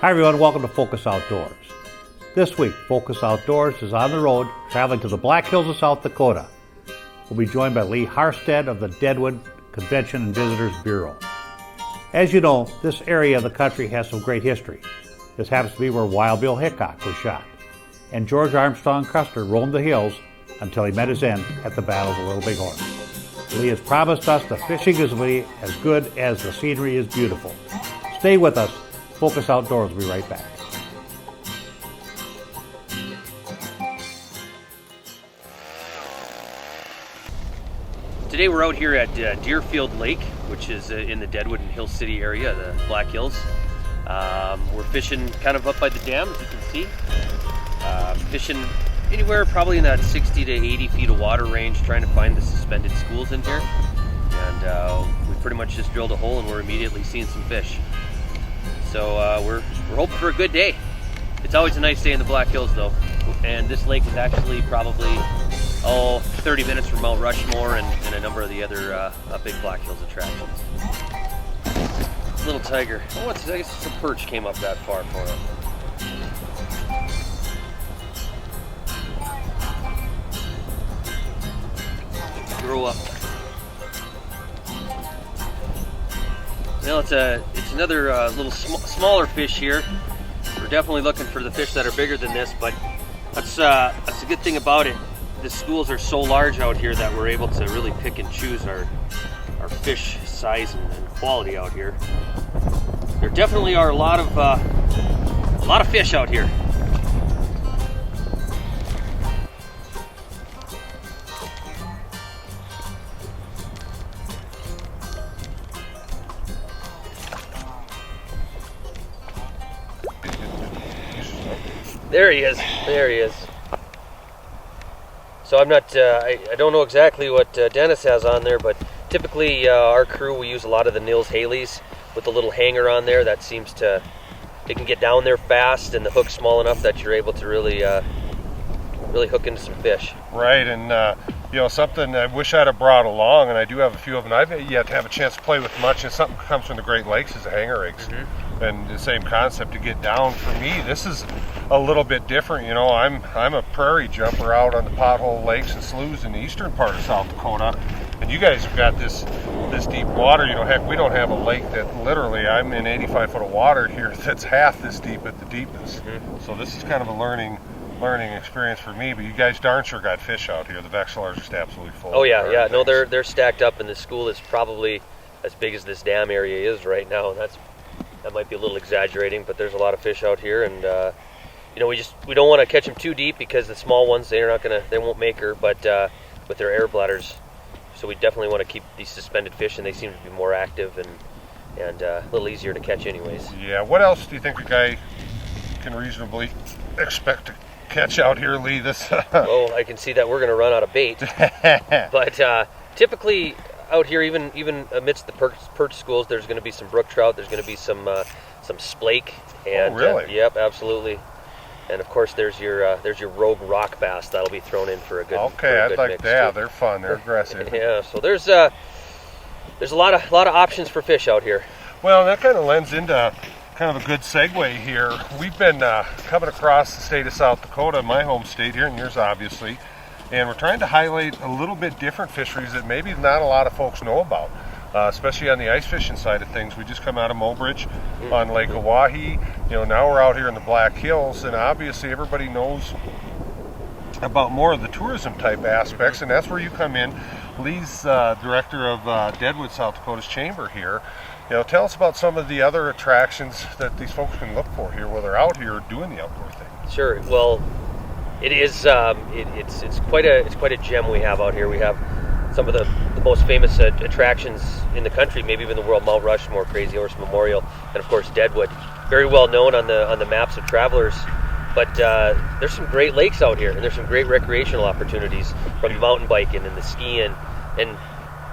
Hi everyone, welcome to Focus Outdoors. This week, Focus Outdoors is on the road traveling to the Black Hills of South Dakota. We'll be joined by Lee Harstead of the Deadwood Convention and Visitors Bureau. As you know, this area of the country has some great history. This happens to be where Wild Bill Hickok was shot, and George Armstrong Custer roamed the hills until he met his end at the Battle of the Little Big Horn. Lee has promised us the fishing is to be as good as the scenery is beautiful. Stay with us. Focus Outdoors will be right back. Today we're out here at Deerfield Lake, which is in the Deadwood and Hill City area, the Black Hills. We're fishing kind of up by the dam, as you can see. Fishing anywhere probably in that 60 to 80 feet of water range, trying to find the suspended schools in here. And we pretty much just drilled a hole and we're immediately seeing some fish. So we're hoping for a good day. It's always a nice day in the Black Hills though. And this lake is actually probably 30 minutes from Mount Rushmore and a number of the other big Black Hills attractions. Little tiger. Oh, I guess it's a perch came up that far for him. Grow up. Well, it's another little smaller fish here. We're definitely looking for the fish that are bigger than this, but that's a good thing about it. The schools are so large out here that we're able to really pick and choose our fish size and quality out here. There definitely are a lot of fish out here. There he is. There he is. So I'm not, I don't know exactly what Dennis has on there, but typically our crew, we use a lot of the Nils Haleys with the little hanger on there. That seems to, it can get down there fast and the hook's small enough that you're able to really hook into some fish. Right, and you know, something I wish I'd have brought along, and I do have a few of them. I've yet to have a chance to play with much, and something comes from the Great Lakes is the hanger rigs. Mm-hmm. And the same concept to get down. For me, this is a little bit different. You know, I'm a prairie jumper out on the pothole lakes and sloughs in the eastern part of South Dakota, and you guys have got this deep water. You know, heck, we don't have a lake that literally, I'm in 85 foot of water here that's half this deep at the deepest. Mm-hmm. So this is kind of a learning experience for me, but you guys darn sure got fish out here. The Vexillars are just absolutely full. Oh yeah, yeah. No, they're stacked up, and the school is probably as big as this dam area is right now, and that might be a little exaggerating, but there's a lot of fish out here, and you know, we don't want to catch them too deep because the small ones they won't make her, but with their air bladders, so we definitely want to keep these suspended fish, and they seem to be more active and a little easier to catch anyways. Yeah. What else do you think a guy can reasonably expect to catch out here, Lee? Well, I can see that we're going to run out of bait, but typically out here, even amidst the perch schools, there's going to be some brook trout. There's going to be some splake. And, oh, really? Yep, absolutely. And of course, there's your rogue rock bass that'll be thrown in for a good. Okay, I'd like mix that. Too. They're fun. They're aggressive. Yeah. So there's a lot of options for fish out here. Well, that kind of lends into kind of a good segue here. We've been coming across the state of South Dakota, my home state here, and yours obviously. And we're trying to highlight a little bit different fisheries that maybe not a lot of folks know about, especially on the ice fishing side of things. We just come out of Mobridge on Lake Oahe. You know, now we're out here in the Black Hills, and obviously everybody knows about more of the tourism type aspects, and that's where you come in. Lee's director of Deadwood, South Dakota's chamber here. You know, tell us about some of the other attractions that these folks can look for here while they're out here doing the outdoor thing. Sure. Well, it is. It's quite a gem we have out here. We have some of the most famous attractions in the country, maybe even the world: Mount Rushmore, Crazy Horse Memorial, and of course Deadwood. Very well known on the maps of travelers. But there's some great lakes out here, and there's some great recreational opportunities from the mountain biking and the skiing, and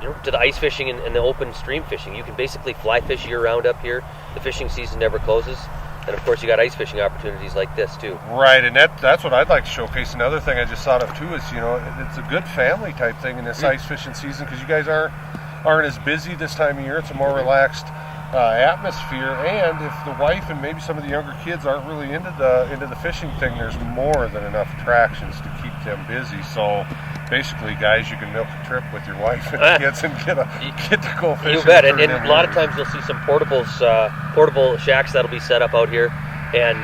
you know, to the ice fishing and the open stream fishing. You can basically fly fish year-round up here. The fishing season never closes. And of course, you got ice fishing opportunities like this too. Right, and that's what I'd like to showcase. Another thing I just thought of too is, you know, it's a good family type thing in this ice fishing season because you guys aren't as busy this time of year. It's a more relaxed atmosphere, and if the wife and maybe some of the younger kids aren't really into the fishing thing, there's more than enough attractions to keep them busy. So basically, guys, you can milk a trip with your wife and kids and get to go fishing. You bet. And a lot of times you'll see some portable shacks that'll be set up out here, and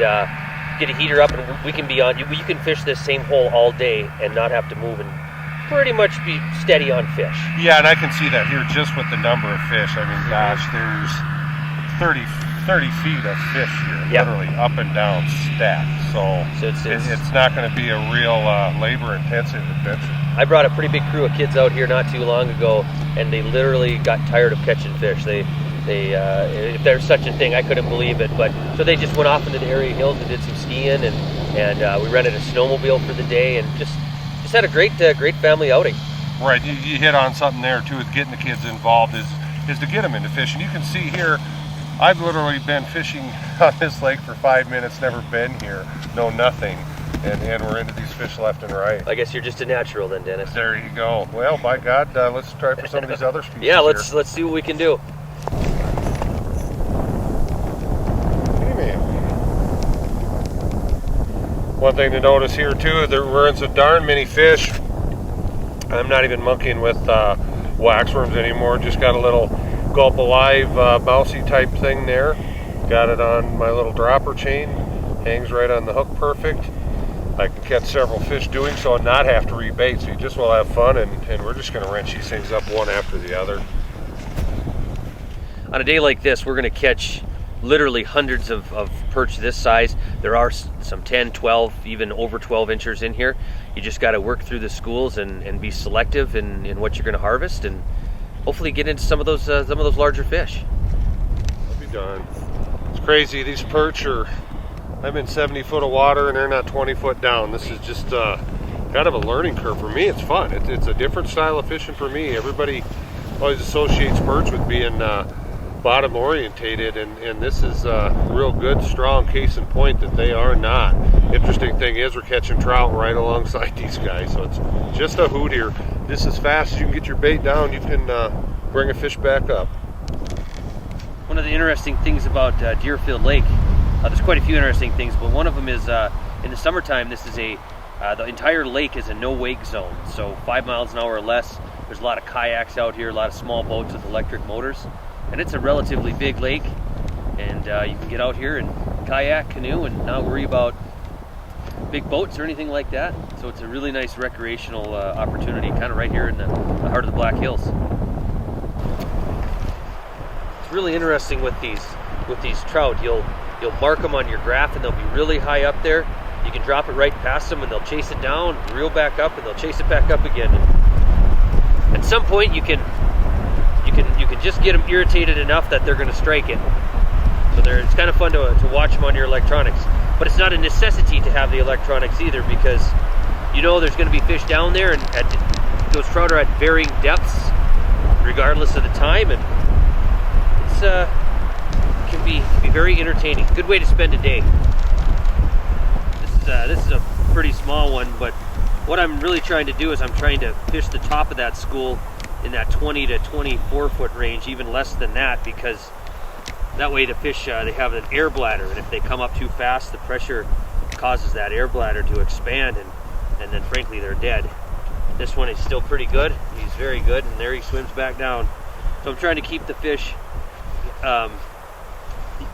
get a heater up, and we can be on. You can fish this same hole all day and not have to move and pretty much be steady on fish. Yeah, and I can see that here just with the number of fish. I mean, gosh, there's 30 feet of fish here, yep. Literally up and down stacked. So it's not going to be a real labor-intensive adventure. I brought a pretty big crew of kids out here not too long ago, and they literally got tired of catching fish. They if there's such a thing, I couldn't believe it. But so they just went off into the area hills and did some skiing, and we rented a snowmobile for the day, and just had a great family outing. Right, you hit on something there too, with getting the kids involved is to get them into fishing. You can see here, I've literally been fishing on this lake for 5 minutes, never been here, know nothing, and we're into these fish left and right. I guess you're just a natural then, Dennis. There you go. Well, by God, let's try for some of these other species. Yeah, let's see what we can do. One thing to notice here too, there we're in so darn many fish. I'm not even monkeying with waxworms anymore. Just got a little Gulp Alive mousy type thing there. Got it on my little dropper chain. Hangs right on the hook perfect. I can catch several fish doing so and not have to rebait. So you just will have fun, and we're just going to wrench these things up one after the other. On a day like this, we're going to catch literally hundreds of perch this size. There are some 10, 12, even over 12 inchers in here. You just got to work through the schools and be selective in what you're going to harvest, and hopefully get into some of those larger fish. I'll be darned. It's crazy. These perch I'm in 70 foot of water and they're not 20 foot down. This is just kind of a learning curve for me. It's fun. It's a different style of fishing for me. Everybody always associates perch with being bottom orientated, and this is a real good strong case in point that they are not. Interesting thing is we're catching trout right alongside these guys, so it's just a hoot here. This is fast as you can get your bait down, you can bring a fish back up. One of the interesting things about Deerfield Lake, there's quite a few interesting things, but one of them is in the summertime, this is the entire lake is a no-wake zone, so 5 miles an hour or less. There's a lot of kayaks out here, a lot of small boats with electric motors. And it's a relatively big lake, and you can get out here and kayak, canoe, and not worry about big boats or anything like that. So it's a really nice recreational opportunity, kind of right here in the heart of the Black Hills. It's really interesting with these trout. You'll mark them on your graph, and they'll be really high up there. You can drop it right past them, and they'll chase it down, reel back up, and they'll chase it back up again. And at some point, you can just get them irritated enough that they're going to strike it. So it's kind of fun to watch them on your electronics. But it's not a necessity to have the electronics either, because you know there's going to be fish down there, and those trout are at varying depths regardless of the time, and it can be very entertaining. Good way to spend a day. This is a pretty small one, but what I'm really trying to do is I'm trying to fish the top of that school in that 20 to 24 foot range, even less than that, because that way the fish, they have an air bladder, and if they come up too fast, the pressure causes that air bladder to expand, and then frankly they're dead. This one is still pretty good. He's very good, and there he swims back down. So I'm trying to keep the fish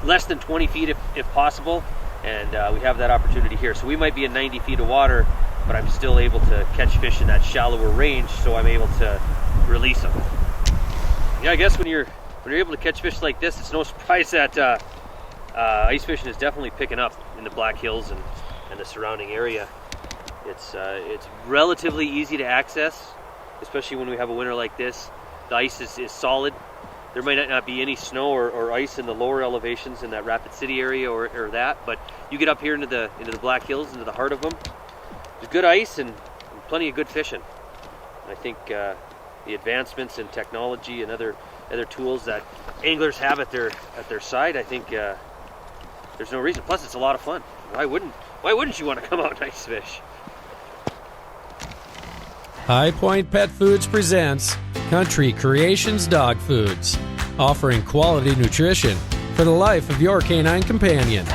less than 20 feet if possible, and we have that opportunity here. So we might be in 90 feet of water, but I'm still able to catch fish in that shallower range, so I'm able to release them. Yeah, I guess when you're able to catch fish like this, it's no surprise that ice fishing is definitely picking up in the Black Hills and the surrounding area. It's relatively easy to access, especially when we have a winter like this. The ice is solid. There might not be any snow or ice in the lower elevations in that Rapid City area or that, but you get up here into the Black Hills, into the heart of them. There's good ice and plenty of good fishing. And I think the advancements in technology and other tools that anglers have at their side, I think there's no reason. Plus, it's a lot of fun. Why wouldn't you want to come out and ice fish? High Point Pet Foods presents Country Creations Dog Foods. offering quality nutrition for the life of your canine companion.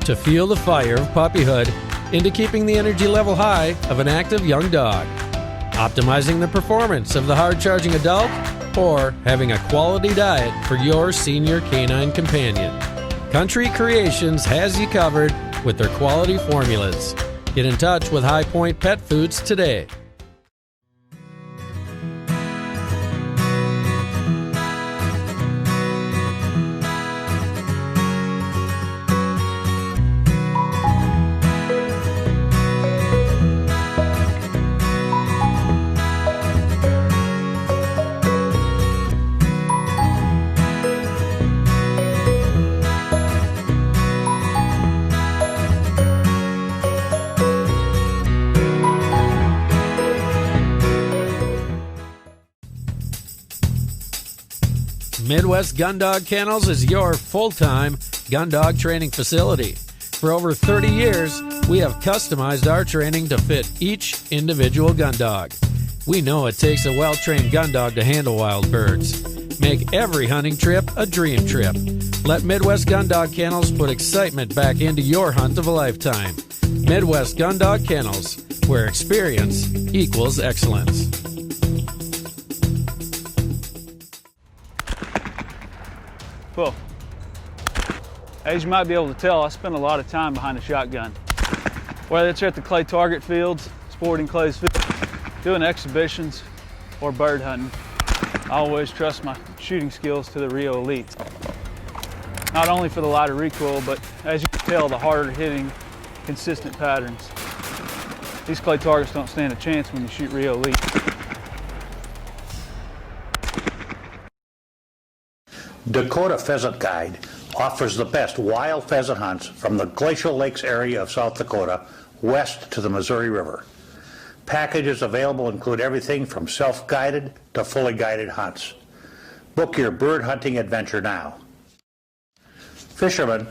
To fuel the fire of puppyhood into keeping the energy level high of an active young dog, optimizing the performance of the hard-charging adult, or having a quality diet for your senior canine companion. Country Creations has you covered with their quality formulas. Get in touch with High Point Pet Foods today. Midwest Gun Dog Kennels is your full-time gun dog training facility. For over 30 years, we have customized our training to fit each individual gun dog. We know it takes a well-trained gun dog to handle wild birds. Make every hunting trip a dream trip. Let Midwest Gun Dog Kennels put excitement back into your hunt of a lifetime. Midwest Gun Dog Kennels, where experience equals excellence. Well, as you might be able to tell, I spend a lot of time behind the shotgun. Whether it's at the clay target fields, sporting clays fields, doing exhibitions, or bird hunting, I always trust my shooting skills to the Rio elites. Not only for the lighter recoil, but as you can tell, the harder hitting, consistent patterns. These clay targets don't stand a chance when you shoot Rio elite. Dakota Pheasant Guide offers the best wild pheasant hunts from the Glacial Lakes area of South Dakota west to the Missouri River. Packages available include everything from self-guided to fully guided hunts. Book your bird hunting adventure now. Fishermen,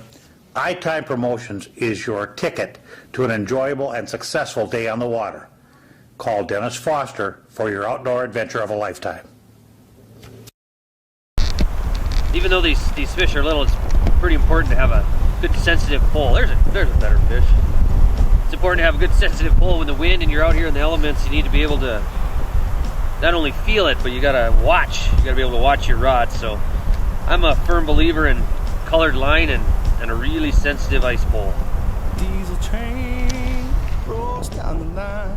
iTime Promotions is your ticket to an enjoyable and successful day on the water. Call Dennis Foster for your outdoor adventure of a lifetime. Even though these fish are little, it's pretty important to have a good sensitive pole. There's a better fish. It's important to have a good sensitive pole when the wind and you're out here in the elements. You need to be able to not only feel it, but you gotta watch. You gotta be able to watch your rod. So I'm a firm believer in colored line and a really sensitive ice pole. Diesel train rolls down the line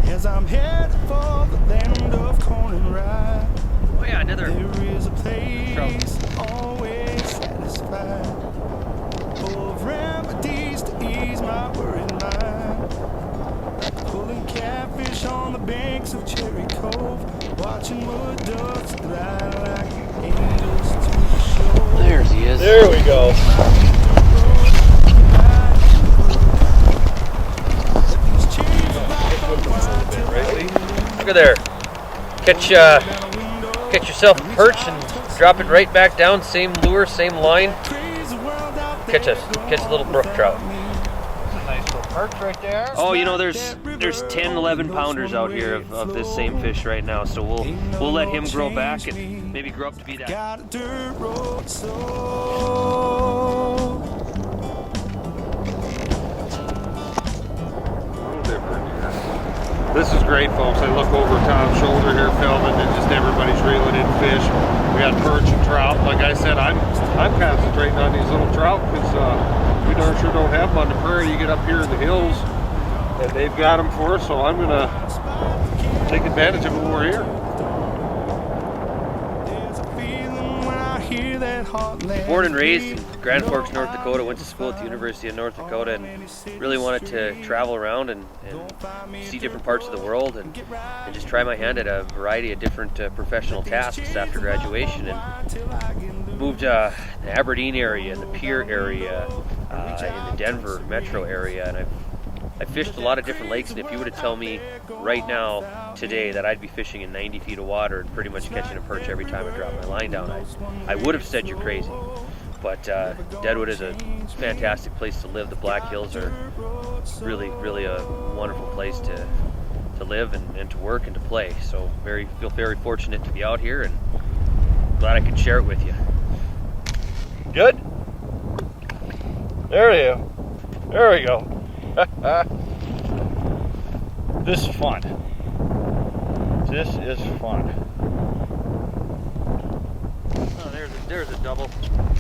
as I'm headed for the land of corn and rye. Oh yeah, another. There is a place always satisfied, full of remedies to ease my worried mind. Pulling catfish on the banks of Cherry Cove, watching mud ducks glide like angels to the shore. There he is. There we go. Look at there. Catch yourself a perch and drop it right back down. Same lure, same line. Catch a little brook trout. Nice little perch right there. Oh, you know, there's 10, 11 pounders out here of this same fish right now. So we'll let him grow back and maybe grow up to be that. Got a dirt road soul. This is great, folks. I look over Tom's shoulder here filming, and just everybody's reeling in fish. We got perch and trout. Like I said, I'm concentrating on these little trout because we darn sure don't have them on the prairie. You get up here in the hills, and they've got them for us. So I'm gonna take advantage of it when we're here. There's a feeling when I hear that heartland. Born and raised in Grand Forks, North Dakota. Went to school at the University of North Dakota and really wanted to travel around and see different parts of the world and just try my hand at a variety of different professional tasks after graduation. And moved to the Aberdeen area, in the Pierre area, in the Denver metro area, and I fished a lot of different lakes. And if you were to tell me right now, today, that I'd be fishing in 90 feet of water and pretty much catching a perch every time I drop my line down, I would have said you're crazy. But Deadwood is a fantastic place to live. The Black Hills are really, really a wonderful place to live and to work and to play. So feel very fortunate to be out here and glad I could share it with you. Good? There you go. There we go. This is fun. This is fun. Oh, there's a double.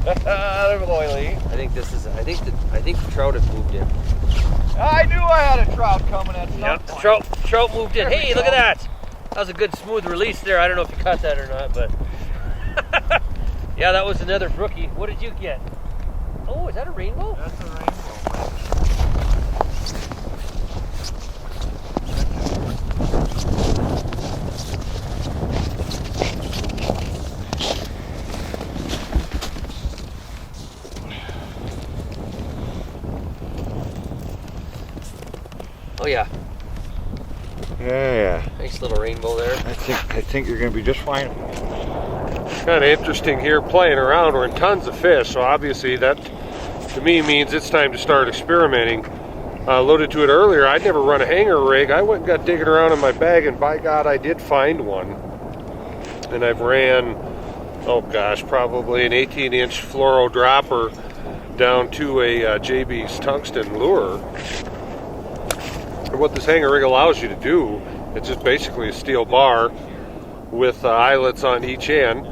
There we go, Lee. I think the trout have moved in. I knew I had a trout coming at some Yep, point. trout moved in. There we Hey, look go. at that. That was a good smooth release there. I don't know if you caught that or not, but yeah, that was another brookie. What did you get? Oh, is that a rainbow? That's a rainbow. Oh yeah, Yeah. nice little rainbow there. I think you're gonna be just fine. Kind of interesting here playing around. We're in tons of fish, so obviously that to me means it's time to start experimenting. I alluded to it earlier, I'd never run a hanger rig. I went and got digging around in my bag, and by God, I did find one. And I've ran, oh gosh, probably an 18-inch fluoro dropper down to a JB's tungsten lure. And what this hanger rig allows you to do, it's just basically a steel bar with eyelets on each end.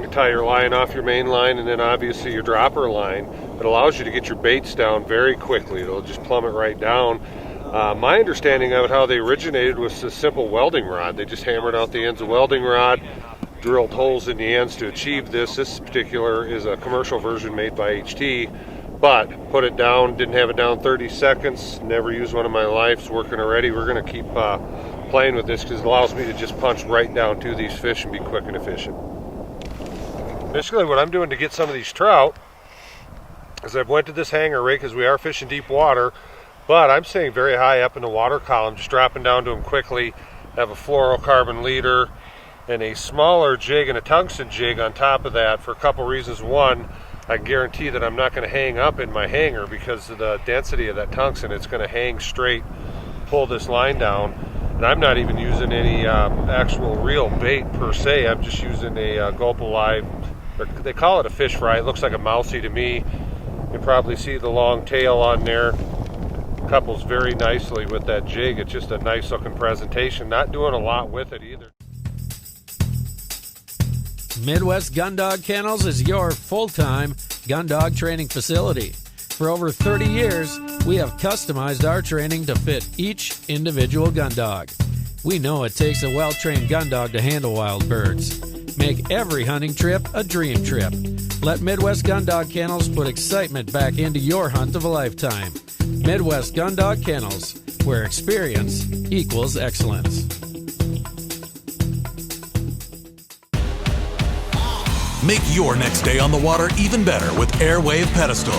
You tie your line off your main line and then obviously your dropper line. It allows you to get your baits down very quickly. It'll just plummet right down. My understanding of it, how they originated, was a simple welding rod. They just hammered out the ends of welding rod, drilled holes in the ends to achieve this. This particular is a commercial version made by HT, but put it down, didn't have it down 30 seconds, never used one in my life. It's working already. We're going to keep playing with this because it allows me to just punch right down to these fish and be quick and efficient. Basically what I'm doing to get some of these trout is I've went to this hanger rig because we are fishing deep water, but I'm staying very high up in the water column, just dropping down to them quickly. I have a fluorocarbon leader and a smaller jig and a tungsten jig on top of that for a couple reasons. One, I guarantee that I'm not going to hang up in my hanger because of the density of that tungsten. It's going to hang straight, pull this line down. And I'm not even using any actual real bait per se. I'm just using a Gulp Alive, or they call it a fish fry. It looks like a mousey to me. You can probably see the long tail on there. Couples very nicely with that jig. It's just a nice looking presentation. Not doing a lot with it either. Midwest Gundog Kennels is your full-time gun dog training facility. For over 30 years, we have customized our training to fit each individual gun dog. We know it takes a well-trained gun dog to handle wild birds. Make every hunting trip a dream trip. Let Midwest Gundog Kennels put excitement back into your hunt of a lifetime. Midwest Gundog Kennels, where experience equals excellence. Make your next day on the water even better with Airwave Pedestal,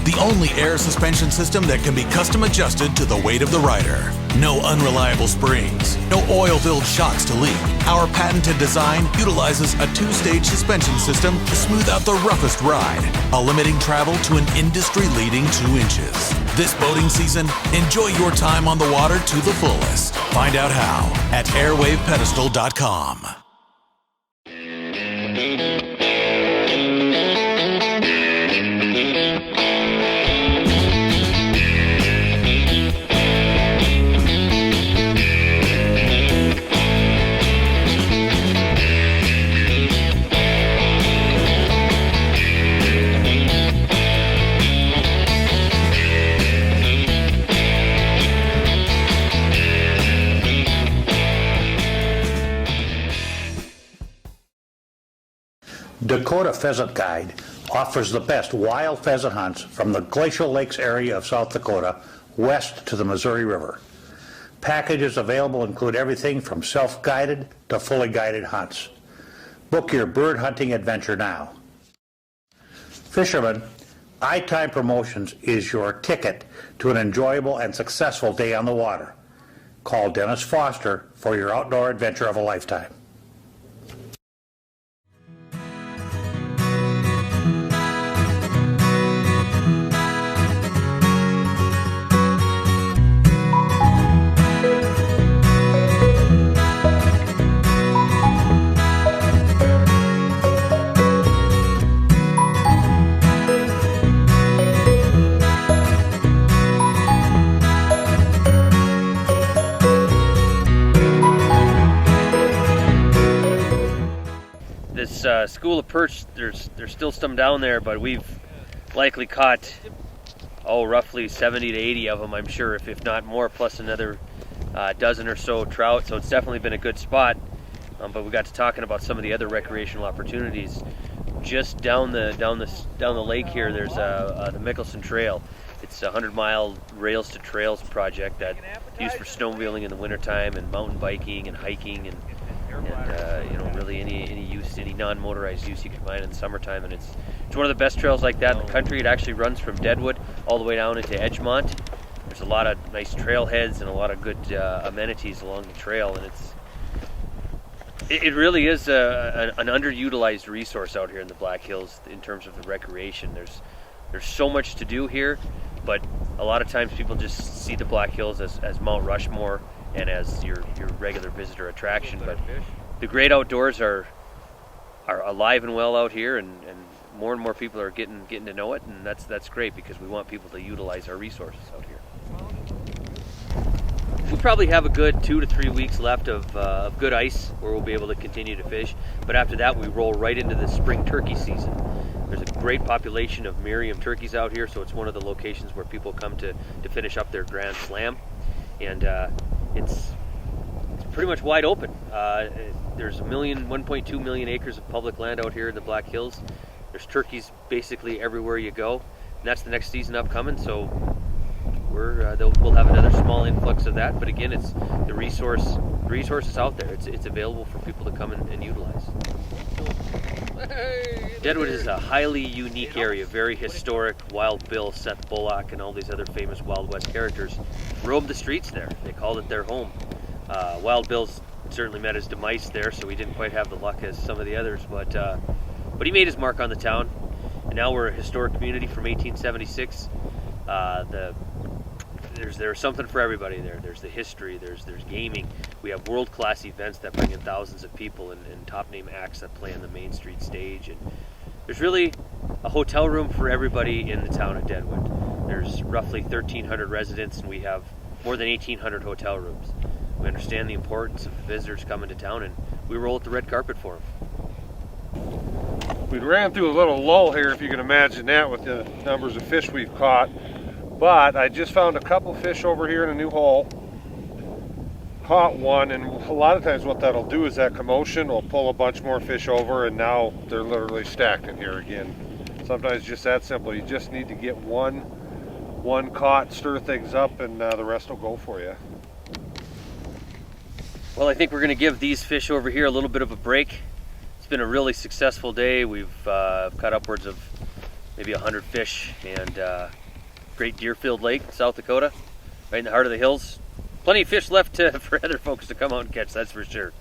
the only air suspension system that can be custom adjusted to the weight of the rider. No unreliable springs, no oil-filled shocks to leak. Our patented design utilizes a two-stage suspension system to smooth out the roughest ride, while limiting travel to an industry-leading 2 inches. This boating season, enjoy your time on the water to the fullest. Find out how at airwavepedestal.com. Dakota Pheasant Guide offers the best wild pheasant hunts from the Glacial Lakes area of South Dakota west to the Missouri River. Packages available include everything from self-guided to fully guided hunts. Book your bird hunting adventure now. Fishermen, iTime Promotions is your ticket to an enjoyable and successful day on the water. Call Dennis Foster for your outdoor adventure of a lifetime. this school of perch, there's still some down there, but we've likely caught, roughly 70 to 80 of them, I'm sure, if not more, plus another dozen or so trout. So it's definitely been a good spot. But we got to talking about some of the other recreational opportunities. Just down the lake here, there's the Mickelson Trail. It's a 100-mile rails to trails project that's used for snowmobiling in the wintertime and mountain biking and hiking and really any non-motorized use you can find in the summertime. And it's one of the best trails like that in the country. It actually runs from Deadwood all the way down into Edgemont. There's a lot of nice trailheads and a lot of good amenities along the trail, and it really is an underutilized resource out here in the Black Hills in terms of the recreation. There's so much to do here, but a lot of times people just see the Black Hills as Mount Rushmore and as your regular visitor attraction. But the great outdoors are alive and well out here, and more and more people are getting to know it, and that's great because we want people to utilize our resources out here. We probably have a good 2 to 3 weeks left of good ice where we'll be able to continue to fish, but after that we roll right into the spring turkey season. There's a great population of Merriam turkeys out here, so it's one of the locations where people come to finish up their Grand Slam, and it's pretty much wide open. There's 1.2 million acres of public land out here in the Black Hills. There's turkeys basically everywhere you go, and that's the next season upcoming, so we'll have another small influx of that. But again, it's the resource is out there. It's available for people to come and utilize. Deadwood is a highly unique area, very historic. Wild Bill, Seth Bullock, and all these other famous Wild West characters roamed the streets there. They called it their home. Wild Bill's certainly met his demise there, so he didn't quite have the luck as some of the others, but he made his mark on the town, and now we're a historic community from 1876. There's something for everybody there. There's the history, there's gaming. We have world-class events that bring in thousands of people and top-name acts that play on the Main Street stage. And there's really a hotel room for everybody in the town of Deadwood. There's roughly 1,300 residents, and we have more than 1,800 hotel rooms. We understand the importance of the visitors coming to town, and we roll out the red carpet for them. We ran through a little lull here, if you can imagine that, with the numbers of fish we've caught. But I just found a couple fish over here in a new hole. Caught one, and a lot of times what that'll do is that commotion will pull a bunch more fish over, and now they're literally stacked in here again. Sometimes just that simple. You just need to get one caught, stir things up, and the rest will go for you. Well, I think we're going to give these fish over here a little bit of a break. It's been a really successful day. We've caught upwards of maybe 100 fish, and great Deerfield Lake, South Dakota, right in the heart of the hills. Plenty of fish left for other folks to come out and catch, that's for sure.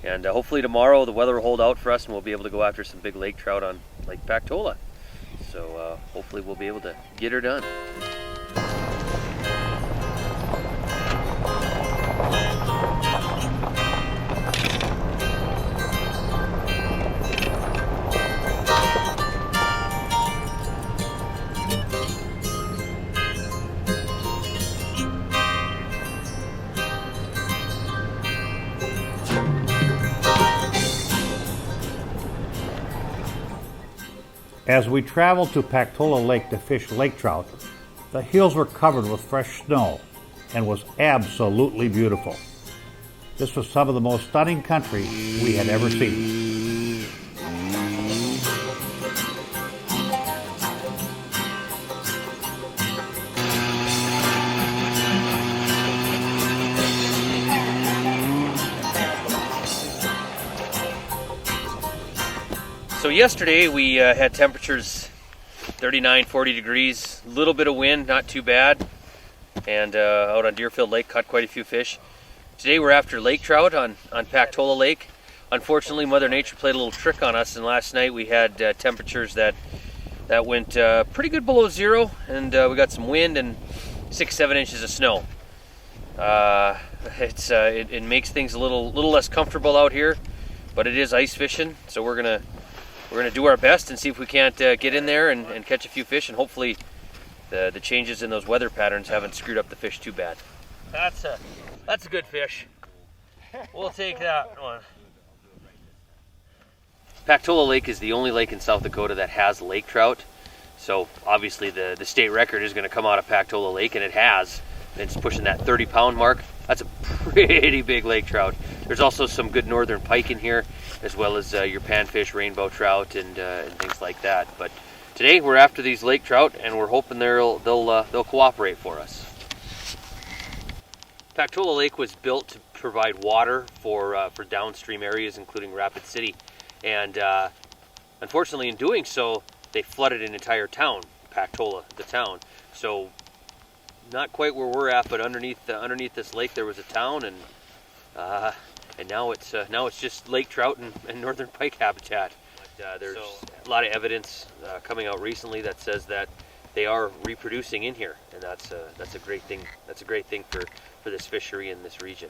And hopefully tomorrow the weather will hold out for us and we'll be able to go after some big lake trout on Lake Pactola. So hopefully we'll be able to get her done. As we traveled to Pactola Lake to fish lake trout, the hills were covered with fresh snow and was absolutely beautiful. This was some of the most stunning country we had ever seen. So yesterday we had temperatures 39, 40 degrees, a little bit of wind, not too bad, and out on Deerfield Lake caught quite a few fish. Today we're after lake trout on Pactola Lake. Unfortunately, Mother Nature played a little trick on us, and last night we had temperatures that went pretty good below zero, and we got some wind and 6-7 inches of snow. It makes things a little less comfortable out here, but it is ice fishing, so we're gonna do our best and see if we can't get in there and catch a few fish, and hopefully the changes in those weather patterns haven't screwed up the fish too bad. That's a good fish. We'll take that one. Pactola Lake is the only lake in South Dakota that has lake trout. So obviously the state record is going to come out of Pactola Lake, and it has. It's pushing that 30-pound mark. That's a pretty big lake trout. There's also some good northern pike in here, as well as your panfish, rainbow trout, and things like that. But today we're after these lake trout, and we're hoping they'll cooperate for us. Pactola Lake was built to provide water for downstream areas, including Rapid City, and unfortunately, in doing so, they flooded an entire town, Pactola, the town. So, not quite where we're at, but underneath this lake, there was a town, and now it's just lake trout and northern pike habitat. But, there's a lot of evidence coming out recently that says that they are reproducing in here, and that's a great thing. That's a great thing for this fishery in this region.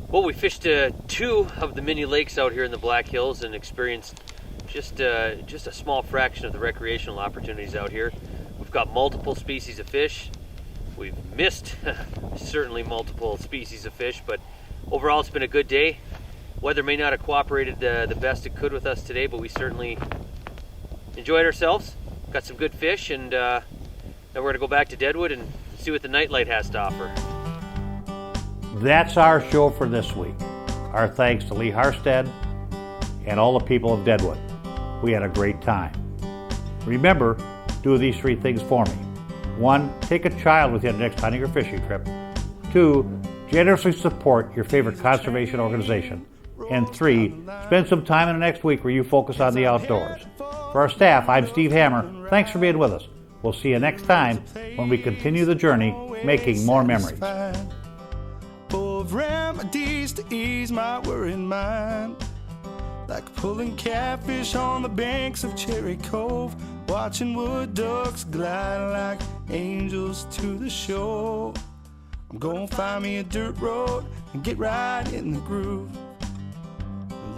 Well, we fished 2 of the mini lakes out here in the Black Hills and experienced just a small fraction of the recreational opportunities out here. We've got multiple species of fish. We've missed certainly multiple species of fish, but overall it's been a good day. Weather may not have cooperated the best it could with us today, but we certainly enjoyed ourselves. Got some good fish, and now we're going to go back to Deadwood and see what the nightlight has to offer. That's our show for this week. Our thanks to Lee Harstead and all the people of Deadwood. We had a great time. Remember, do these 3 things for me. 1, take a child with you on the next hunting or fishing trip. 2, generously support your favorite conservation organization. And 3, spend some time in the next week where you focus on the outdoors. For our staff, I'm Steve Hammer. Thanks for being with us. We'll see you next time when we continue the journey making more memories. Full of remedies to ease my worried mind, like pulling catfish on the banks of Cherry Cove, watching wood ducks glide like angels to the shore. I'm gonna find me a dirt road and get right in the groove.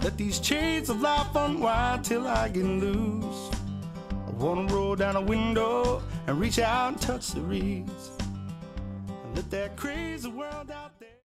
Let these chains of life unwind till I get loose. I wanna roll down a window and reach out and touch the reeds, and let that crazy world out.